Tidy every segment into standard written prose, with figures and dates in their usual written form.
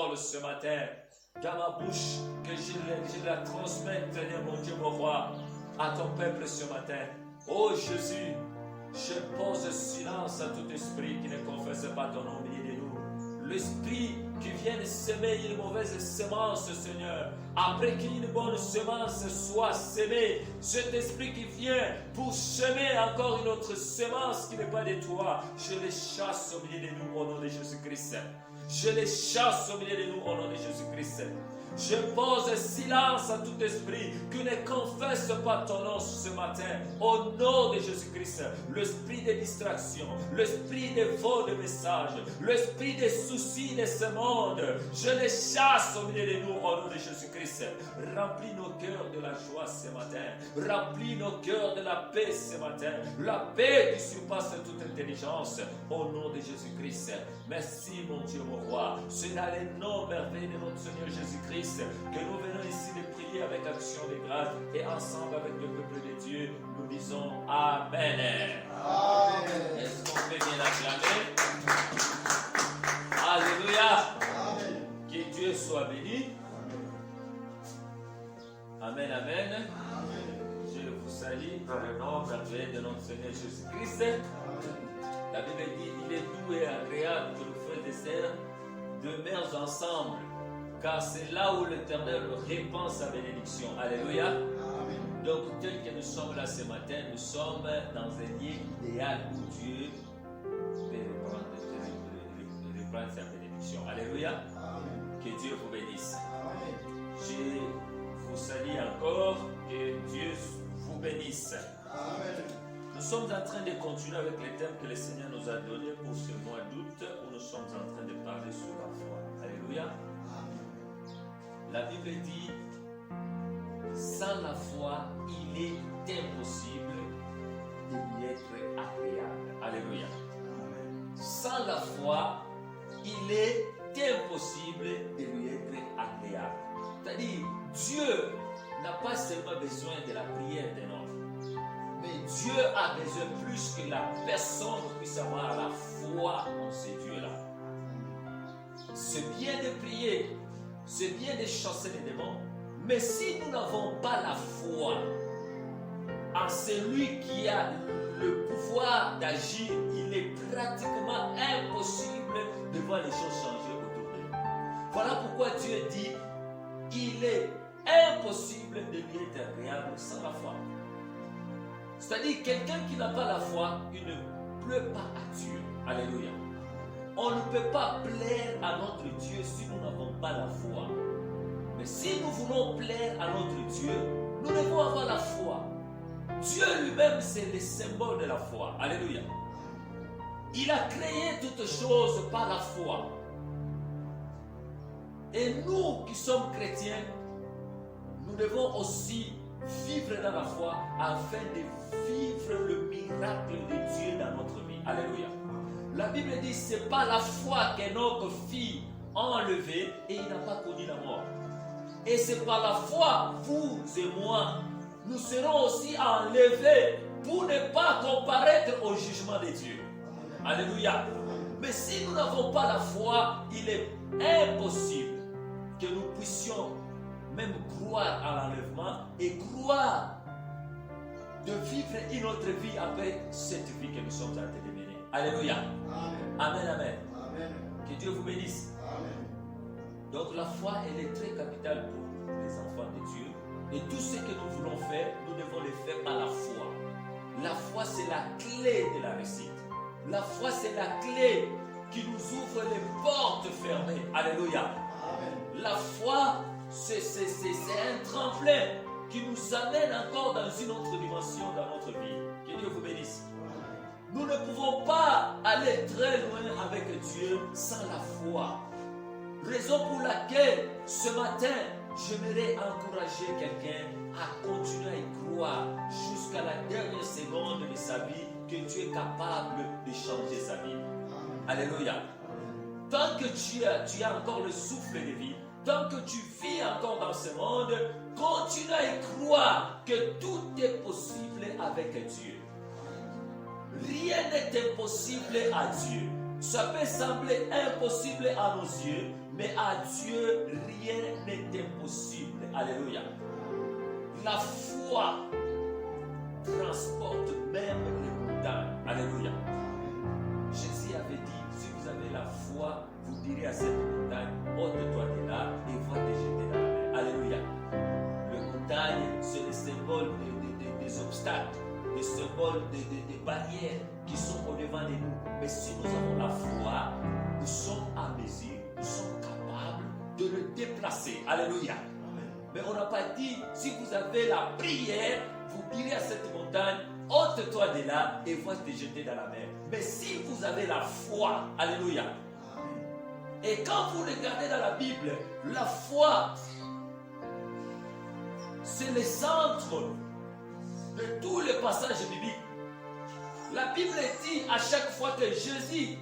parole ce matin, dans ma bouche, que je la transmette, Seigneur mon Dieu, mon roi, à ton peuple ce matin. Oh Jésus, je pose silence à tout esprit qui ne confesse pas ton nom au milieu de nous. L'esprit qui vient semer une mauvaise semence, Seigneur, après qu'une bonne semence soit semée, cet esprit qui vient pour semer encore une autre semence qui n'est pas de toi, je les chasse au milieu de nous au nom de Jésus-Christ. Je les chasse au milieu de nous au nom de Jésus-Christ. Je pose silence à tout esprit qui ne confesse pas ton nom ce matin. Au nom de Jésus-Christ, l'esprit de distraction, l'esprit de faux de messages, l'esprit de soucis de ce monde, je les chasse au milieu de nous au nom de Jésus-Christ. Remplis nos cœurs de la joie ce matin. Remplis nos cœurs de la paix ce matin. La paix qui surpasse toute intelligence au nom de Jésus-Christ. Merci mon Dieu, mon roi. C'est dans le nom merveilleux de notre Seigneur Jésus-Christ que nous venons ici de prier avec action de grâce et ensemble avec le peuple de Dieu, nous disons Amen. Amen. Est-ce qu'on peut bien acclamer? Alléluia. Amen. Que Dieu soit béni. Amen, amen. Amen. Je vous salue dans le nom merveilleux de notre Seigneur Jésus-Christ. La Bible dit, il est doux et agréable que les frères et sœurs demeurent ensemble, car c'est là où l'Éternel répand sa bénédiction. Alléluia. Amen. Donc, tel que nous sommes là ce matin, nous sommes dans un lieu idéal où Dieu peut reprendre sa bénédiction. Alléluia. Amen. Que Dieu vous bénisse. Amen. Je vous salue encore. Que Dieu vous bénisse. Amen. Nous sommes en train de continuer avec les thèmes que le Seigneur nous a donnés pour ce mois d'août, où nous sommes en train de parler sur la foi. Alléluia. La Bible dit, sans la foi, il est impossible de lui être agréable. Alléluia. Sans la foi, il est impossible de lui être agréable. C'est-à-dire, Dieu n'a pas seulement besoin de la prière d'un homme, mais Dieu a besoin plus que la personne puisse avoir la foi en ce Dieu-là. C'est bien de prier, c'est bien de chasser les démons, mais si nous n'avons pas la foi en celui qui a le pouvoir d'agir, il est pratiquement impossible de voir les choses changer autour de nous. Voilà pourquoi Dieu dit, il est impossible de lui être agréable sans la foi. C'est-à-dire, quelqu'un qui n'a pas la foi, il ne plaît pas à Dieu. Alléluia. On ne peut pas plaire à notre Dieu si nous n'avons pas la foi. Mais si nous voulons plaire à notre Dieu, nous devons avoir la foi. Dieu lui-même, c'est le symbole de la foi. Alléluia. Il a créé toutes choses par la foi. Et nous qui sommes chrétiens, nous devons aussi vivre dans la foi afin de vivre le miracle de Dieu dans notre vie. Alléluia. La Bible dit, c'est pas la foi qu'Enoch fit enlever et il n'a pas connu la mort. Et c'est par la foi, vous et moi, nous serons aussi enlevés pour ne pas comparaître au jugement de Dieu. Alléluia. Mais si nous n'avons pas la foi, il est impossible que nous puissions même croire à l'enlèvement et croire de vivre une autre vie après cette vie que nous sommes en train de mener. Alléluia. Amen. Amen, amen. Amen. Que Dieu vous bénisse. Amen. Donc la foi, elle est très capitale pour les enfants de Dieu. Et tout ce que nous voulons faire, nous devons le faire par la foi. La foi, c'est la clé de la réussite. La foi, c'est la clé qui nous ouvre les portes fermées. Alléluia. Amen. La foi, c'est un tremplin qui nous amène encore dans une autre dimension dans notre vie. Que Dieu vous bénisse. Nous ne pouvons pas aller très loin avec Dieu sans la foi. Raison pour laquelle ce matin, j'aimerais encourager quelqu'un à continuer à y croire jusqu'à la dernière seconde de sa vie que Dieu est capable de changer sa vie. Alléluia. Tant que tu as encore le souffle de vie, tant que tu vis encore dans ce monde, continue à y croire que tout est possible avec Dieu. Rien n'est impossible à Dieu. Ça peut sembler impossible à nos yeux, Mais à Dieu, rien n'est impossible. Alléluia. La foi transporte même les montagnes. Alléluia. Jésus avait dit, si vous avez la foi, vous direz à cette montagne, ôte-toi de là et va te jeter dans la mer. Alléluia. Les montagnes, c'est le symbole des obstacles, le symbole des barrières qui sont au-devant de nous. Mais si nous avons la foi, nous sommes à mesure, nous sommes capables de le déplacer. Alléluia. Mais on n'a pas dit, si vous avez la prière, vous direz à cette montagne, ôte-toi de là et va te jeter dans la mer. Mais si vous avez la foi, alléluia. Et quand vous regardez dans la Bible, la foi, c'est le centre de tous les passages bibliques. La Bible dit à chaque fois que Jésus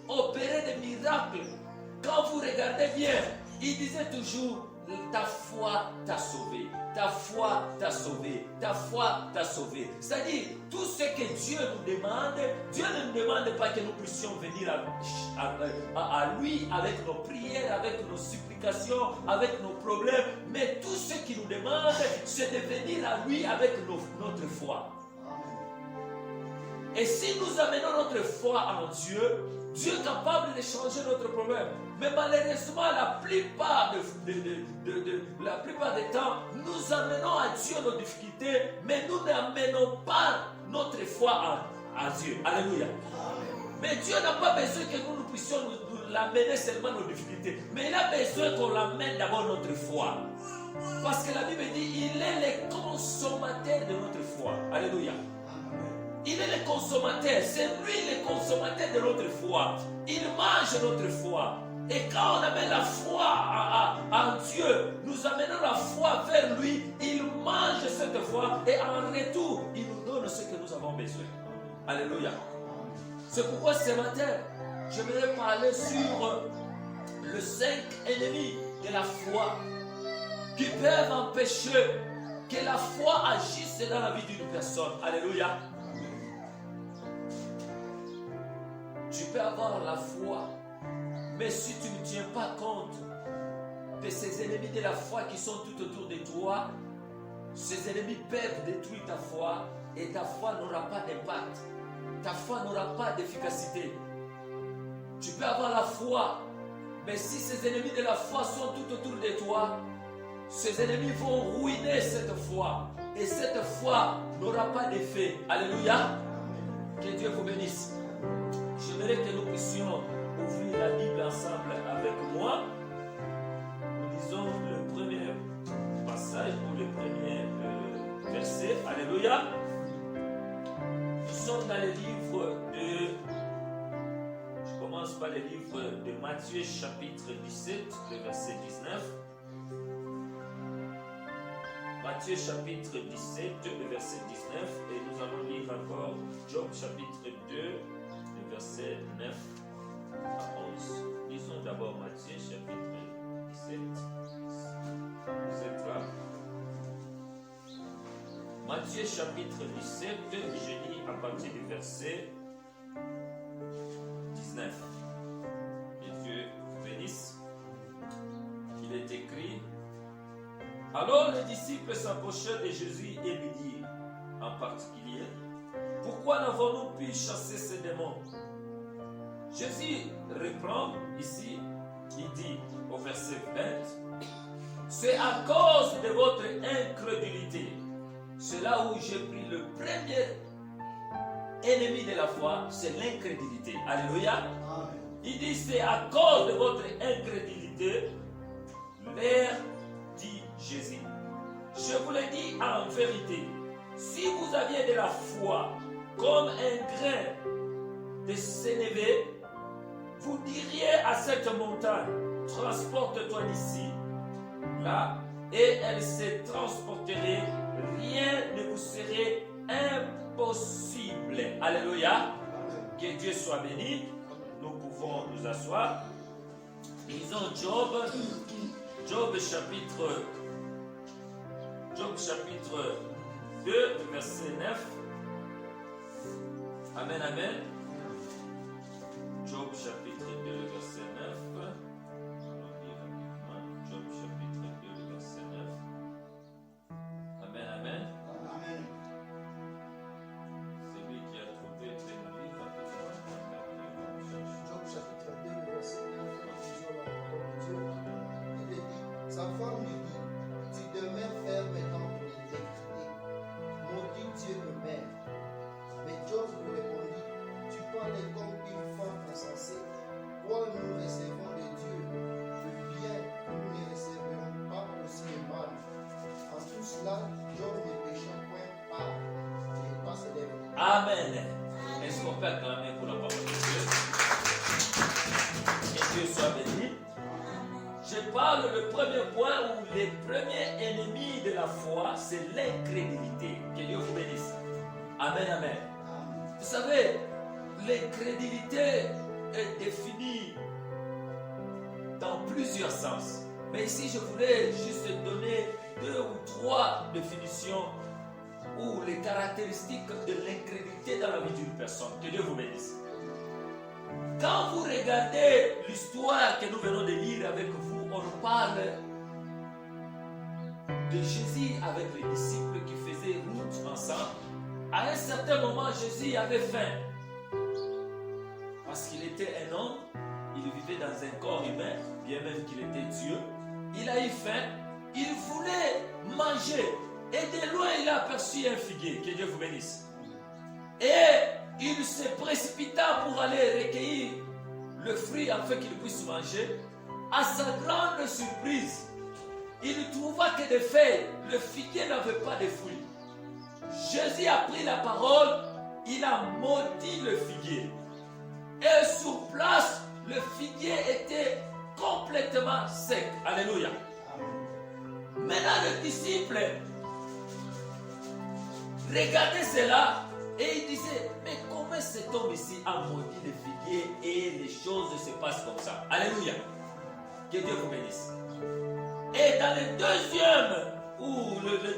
opérait des miracles, quand vous regardez bien, il disait toujours, ta foi t'a sauvé, ta foi t'a sauvé, ta foi t'a sauvé. C'est-à-dire, tout ce que Dieu nous demande, Dieu ne nous demande pas que nous puissions venir à lui avec nos prières, avec nos supplications, avec nos problèmes, mais tout ce qu'il nous demande, c'est de venir à lui avec notre foi. Et si nous amenons notre foi en Dieu, Dieu est capable de changer notre problème. Mais malheureusement, la plupart des temps, nous amenons à Dieu nos difficultés, mais nous n'amenons pas notre foi à Dieu. Alléluia. Mais Dieu n'a pas besoin que nous puissions nous l'amener seulement nos difficultés. Mais il a besoin qu'on l'amène d'abord notre foi. Parce que la Bible dit, il est le consommateur de notre foi. Alléluia. Il est le consommateur, c'est lui le consommateur de notre foi. Il mange notre foi. Et quand on amène la foi en Dieu, nous amenons la foi vers lui, il mange cette foi et en retour, il nous donne ce que nous avons besoin. Alléluia. C'est pourquoi ce matin, je vais parler sur les 5 ennemis de la foi qui peuvent empêcher que la foi agisse dans la vie d'une personne. Alléluia. Tu peux avoir la foi, mais si tu ne tiens pas compte de ces ennemis de la foi qui sont tout autour de toi, ces ennemis peuvent détruire ta foi et ta foi n'aura pas d'impact. Ta foi n'aura pas d'efficacité. Tu peux avoir la foi, mais si ces ennemis de la foi sont tout autour de toi, ces ennemis vont ruiner cette foi et cette foi n'aura pas d'effet. Alléluia. Que Dieu vous bénisse. J'aimerais que nous puissions ouvrir la Bible ensemble avec moi. Nous lisons le premier passage ou le premier verset. Alléluia. Nous sommes dans le livre de... Je commence par le livre de Matthieu chapitre 17, le verset 19. Matthieu chapitre 17, le verset 19. Et nous allons lire encore Job chapitre 2, le verset 9 à 11. Lisons d'abord Matthieu chapitre 17. Vous êtes là? Matthieu chapitre 17, je lis à partir du verset 19. Que Dieu vous bénisse. Il est écrit: alors les disciples s'approchèrent de Jésus et lui dirent, en particulier, pourquoi n'avons-nous pu chasser ces démons? Jésus reprend ici, il dit au verset 20, c'est à cause de votre incrédulité. C'est là où j'ai pris le premier ennemi de la foi, c'est l'incrédulité. Alléluia. Il dit, c'est à cause de votre incrédulité, leur dit Jésus. Je vous le dis en vérité, si vous aviez de la foi comme un grain de sénévé, vous diriez à cette montagne, transporte-toi d'ici, là, et elle se transporterait, rien ne vous serait impossible. Alléluia. Que Dieu soit béni. Nous pouvons nous asseoir. Lisons Job chapitre 2, verset 9. Amen, amen. Job chapitre 2, verset 9. je parle le premier point où les premiers ennemis de la foi, c'est l'incrédulité. Que Dieu vous bénisse. Amen, amen. Vous savez, l'incrédulité est définie dans plusieurs sens. Mais ici, je voulais juste donner 2 ou 3 définitions ou les caractéristiques de l'incrédulité dans la vie d'une personne. Que Dieu vous bénisse. Quand vous regardez l'histoire que nous venons de lire avec vous, on parle de Jésus avec les disciples qui faisaient route ensemble. À un certain moment, Jésus avait faim. Parce qu'il était un homme, il vivait dans un corps humain, bien même qu'il était Dieu. Il a eu faim, il voulait manger. Et de loin, il a aperçu un figuier. Que Dieu vous bénisse. Et il se précipita pour aller recueillir le fruit afin qu'il puisse manger. À sa grande surprise, il trouva que des feuilles, le figuier n'avait pas de fruits. Jésus a pris la parole, il a maudit le figuier. Et sur place, le figuier était complètement sec. Alléluia. Maintenant, le disciple regardait cela et il disait, mais comment cet homme ici a maudit le figuier et les choses se passent comme ça? Alléluia. Que Dieu vous bénisse. Et dans le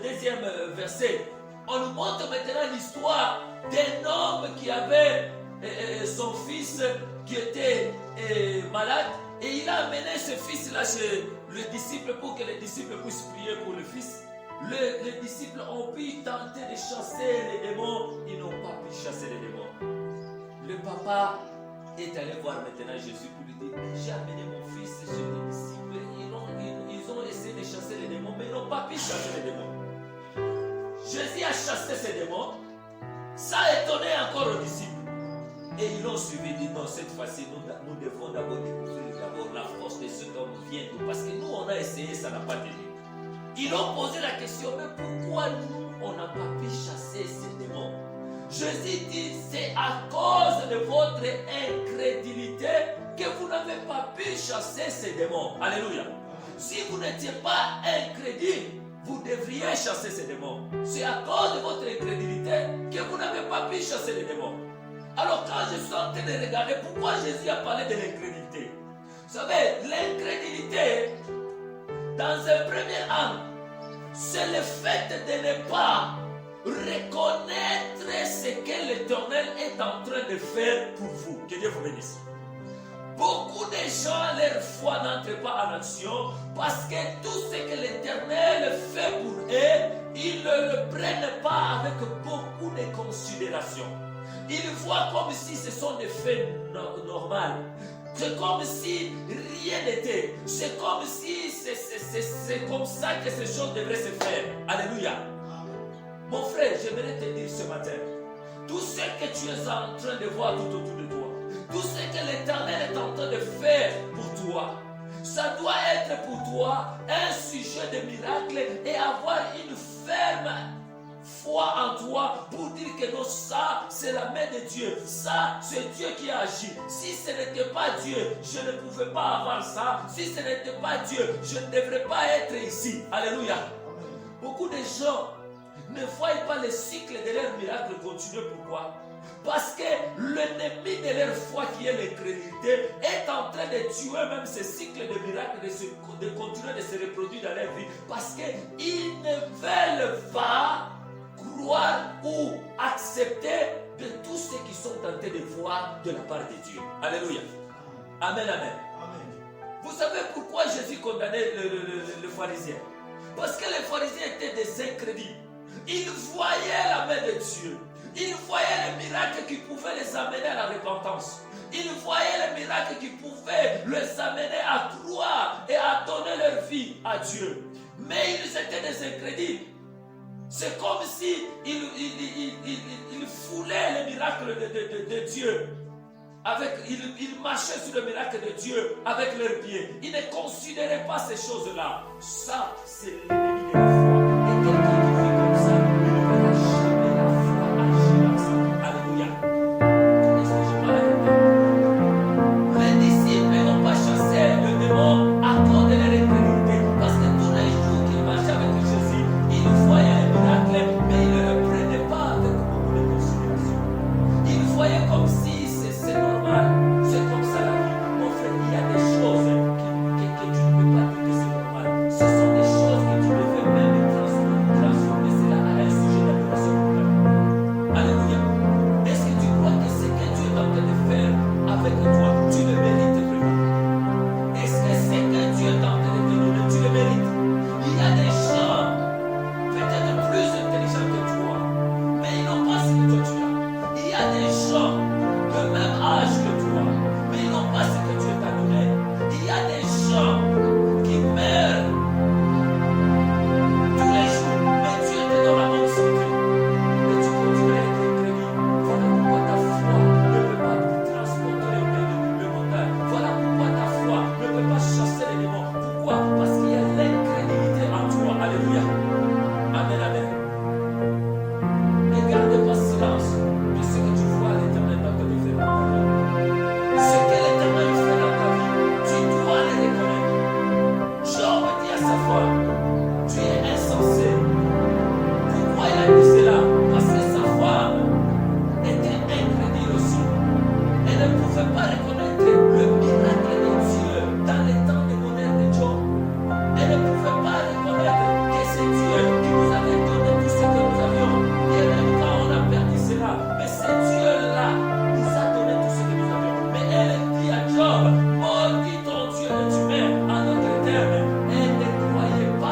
deuxième verset, on nous montre maintenant l'histoire d'un homme qui avait son fils qui était malade et il a amené ce fils-là chez le disciple pour que les disciples puissent prier pour le fils. Les disciples ont pu tenter de chasser les démons, ils n'ont pas pu chasser les démons. Le papa est allé voir maintenant Jésus pour lui dire, j'ai amené mon fils chez les disciples, ils ont essayé de chasser les démons, mais ils n'ont pas pu chasser les démons. Jésus a chassé ces démons, ça a étonné encore aux disciples. Et ils l'ont suivi, dit non, cette fois-ci, nous devons d'abord découvrir la force de cet homme vient d'où. Parce que nous, on a essayé, ça n'a pas tenu. Ils ont posé la question, mais pourquoi nous, on n'a pas pu chasser ces démons? Jésus dit, c'est à cause de votre incrédulité que vous n'avez pas pu chasser ces démons. Alléluia. Si vous n'étiez pas incrédule, vous devriez chasser ces démons. C'est à cause de votre incrédulité que vous n'avez pas pu chasser les démons. Alors quand je suis en train de regarder pourquoi Jésus a parlé de l'incrédulité, vous savez, l'incrédulité, dans un premier angle, c'est le fait de ne pas reconnaître ce que l'Éternel est en train de faire pour vous. Que Dieu vous bénisse. Beaucoup de gens, leur foi n'entre pas en action parce que tout ce que l'Éternel fait pour eux, ils ne le prennent pas avec beaucoup de considération. Ils voient comme si ce sont des faits normaux. C'est comme si rien n'était. C'est comme si c'est comme ça que ces choses devraient se faire. Alléluia. Mon frère, j'aimerais te dire ce matin, tout ce que tu es en train de voir tout autour de toi, tout ce que l'Éternel est en train de faire pour toi, ça doit être pour toi un sujet de miracle et avoir une ferme foi en toi pour dire que non, ça c'est la main de Dieu, ça c'est Dieu qui a agi. Si ce n'était pas Dieu, je ne pouvais pas avoir ça. Si ce n'était pas Dieu, je ne devrais pas être ici. Alléluia. Beaucoup de gens ne voient pas le cycle de leur miracle continuer. Pourquoi? Parce que l'ennemi de leur foi qui est l'incrédulité est en train de tuer même ce cycle de miracles, de continuer de se reproduire dans leur vie. Parce qu'ils ne veulent pas croire ou accepter de tous ceux qui sont tentés de voir de la part de Dieu. Alléluia. Amen, amen. Vous savez pourquoi Jésus condamnait le pharisien? Parce que les pharisiens étaient des incrédules. Ils voyaient la main de Dieu. Ils voyaient les miracles qui pouvaient les amener à la repentance. Ils voyaient les miracles qui pouvaient les amener à croire et à donner leur vie à Dieu. Mais ils étaient des incrédules. C'est comme si ils foulaient les miracles de Dieu. Ils marchaient sur le miracle de Dieu avec leurs pieds. Ils ne considéraient pas ces choses-là. Ça, c'est l'ennemi de la foi. Et quelqu'un qui vit comme ça, il ne verra jamais la foi agir dans sa vie. Alléluia. Est-ce que je parle avec vous? Les disciples n'ont pas chassé le démon à cause de toi. Tu es insensé. Pourquoi il a dit cela? Parce que sa femme était incrédule aussi. Elle ne pouvait pas reconnaître le miracle de Dieu dans les temps de bonheur de Job. Elle ne pouvait pas reconnaître que c'est Dieu qui nous avait donné tout ce que nous avions. Et même quand on a perdu cela, mais c'est Dieu-là nous a donné tout ce que nous avions. Mais elle dit à Job, maudit ton Dieu, tu mets à notre terme. Elle ne croyait pas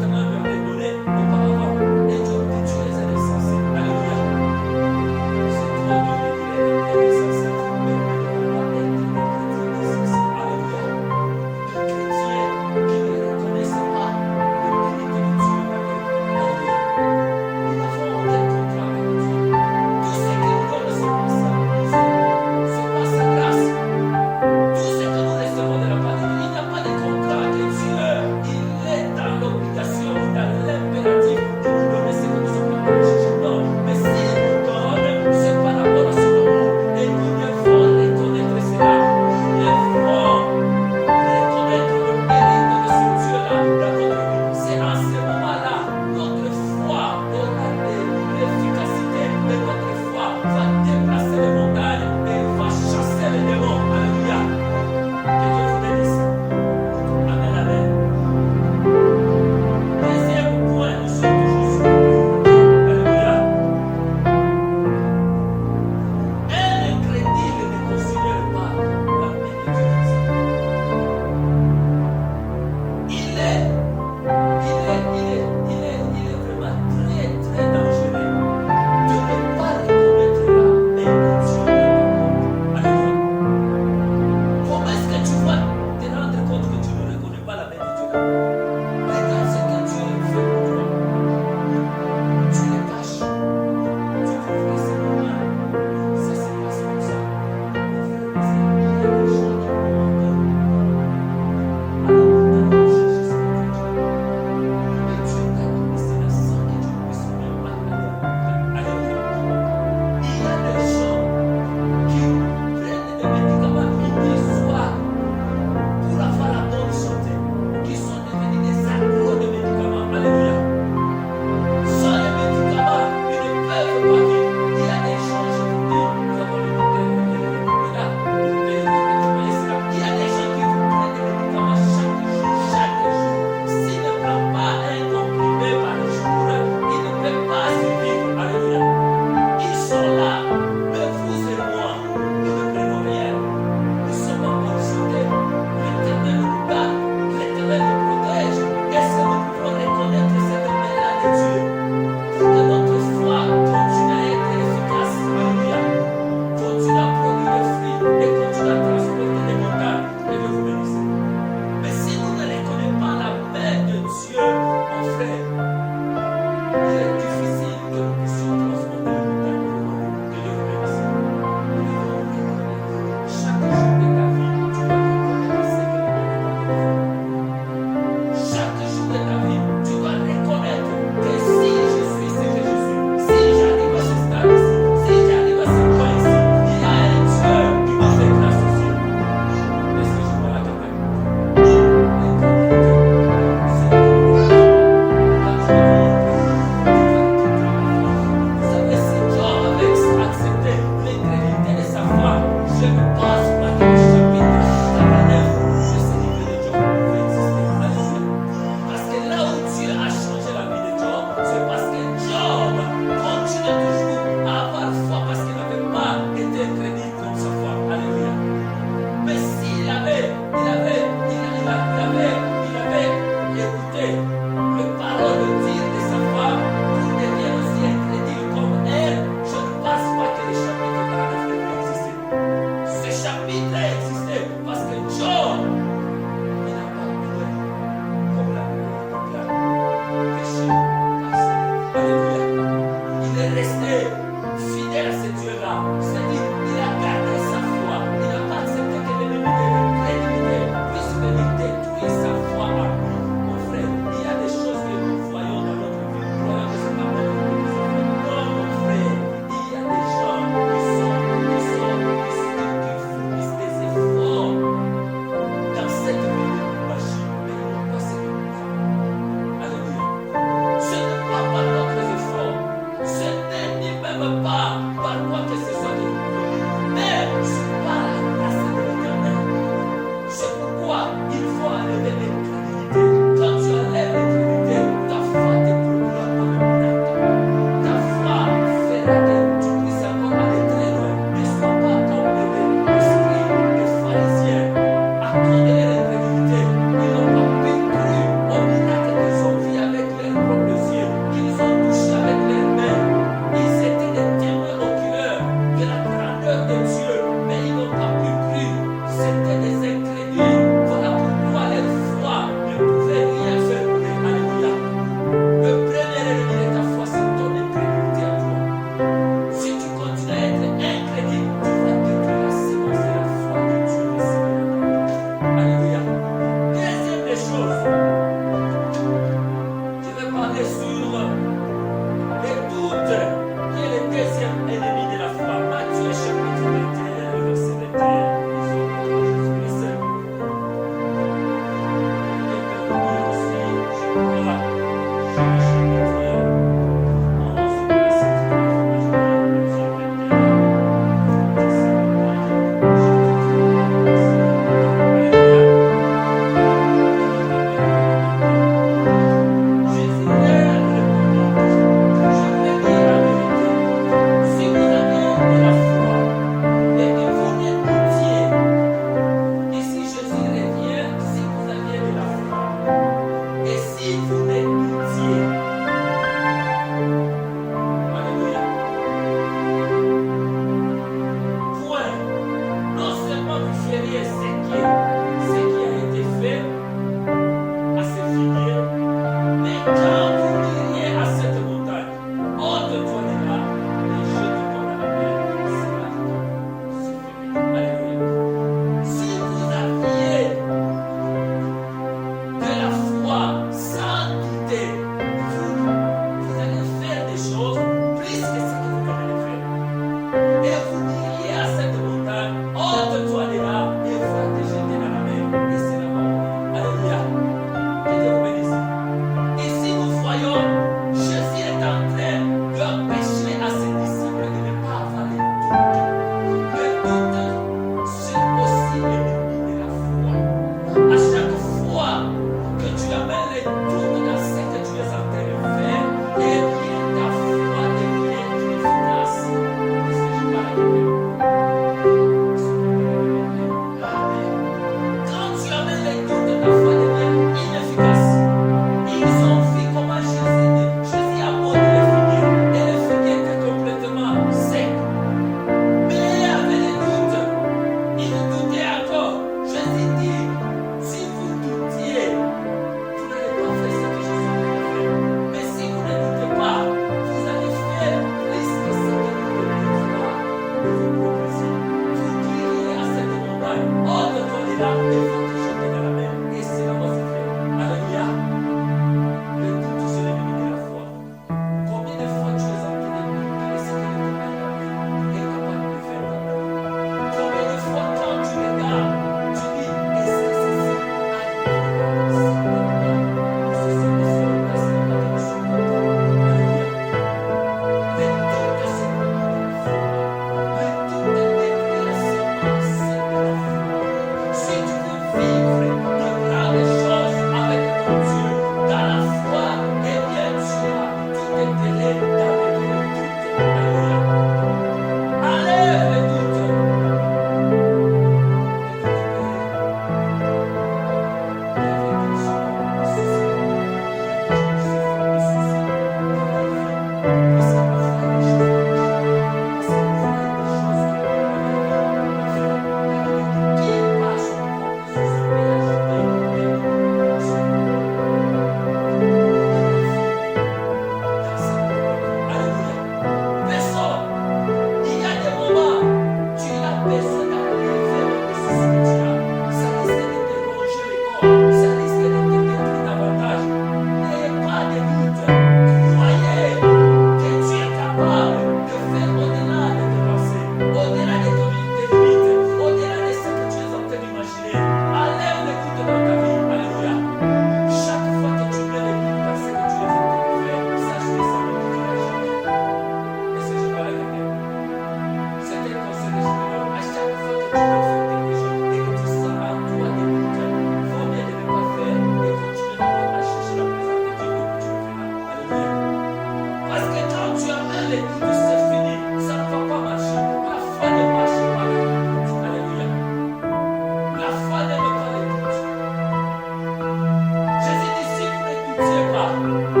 Alléluia.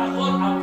rapport à